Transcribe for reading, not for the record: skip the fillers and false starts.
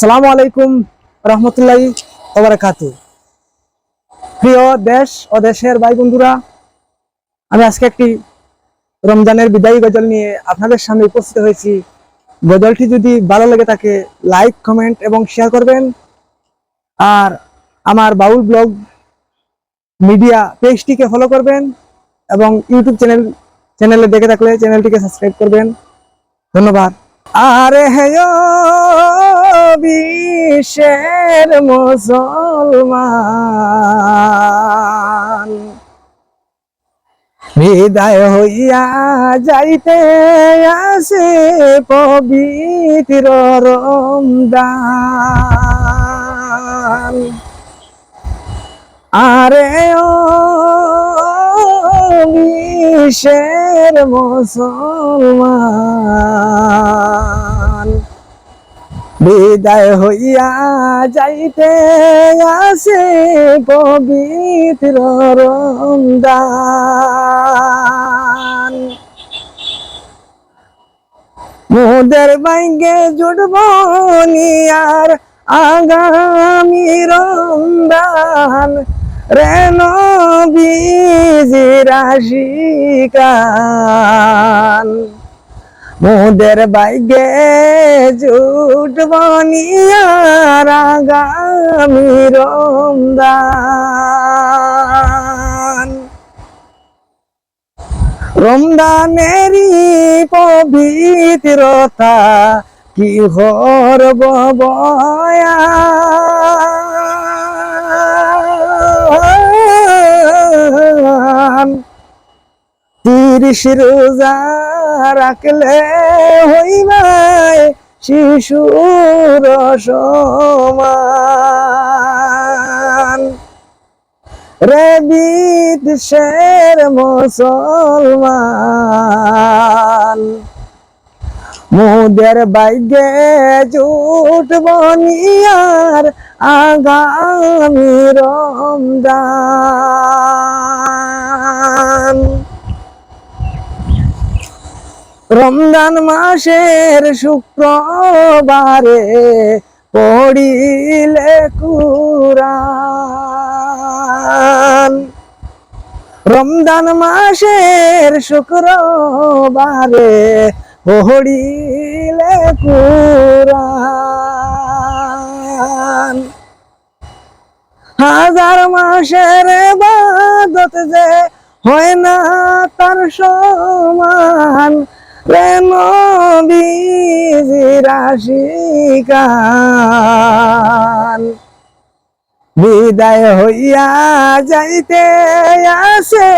আসসালামু আলাইকুম রহমতুল্লাহি ওয়া বারাকাতুহু। প্রিয় দেশ ও দেশের ভাই বন্ধুরা, আমি আজকে একটি রমজানের বিদায়ী গজল নিয়ে আপনাদের সামনে উপস্থিত হয়েছি। গজলটি যদি ভালো লেগে থাকে লাইক, কমেন্ট এবং শেয়ার করবেন। আর আমার বাউল ব্লগ মিডিয়া পেজটিকে ফলো করবেন এবং ইউটিউব চ্যানেলে দেখে থাকলে চ্যানেলটিকে সাবস্ক্রাইব করবেন। ধন্যবাদ। আরে হেয় বিশ্বের মুসলমান, বিদায় হইয়া যাইতে আসে পবিত্র রমজান। আরে ও বিশ্বের মুসলমান, বিদায় হইয়া যাইতে আসে পবিত্র রমজান। মোদের ভাগ্যে জুটব নিয়ার আগামী রমজান, রে নবীজির আশিকান। মোদের ভাগ্যে জুটব নিয়ার আগামী রমজান। রমজানেরই পবিত্রতা কি হরব বয়ান। 30 রোজা রাখলে হইবাই শিশুর সমান। রে বিদেশের মুসলমান, মোদের ভাগ্যে জুটব নিয়ার আগামী রমজান। রমজান মাসের শুক্রবারে পড়িলে কুরআন। রমজান মাসের শুক্রবারে পড়িলে কুরআন। হাজার মাসের ইবাদত যে হয় না তার সমান, রে নবীজির আশিকান। বিদায় হইয়া যাইতে আসে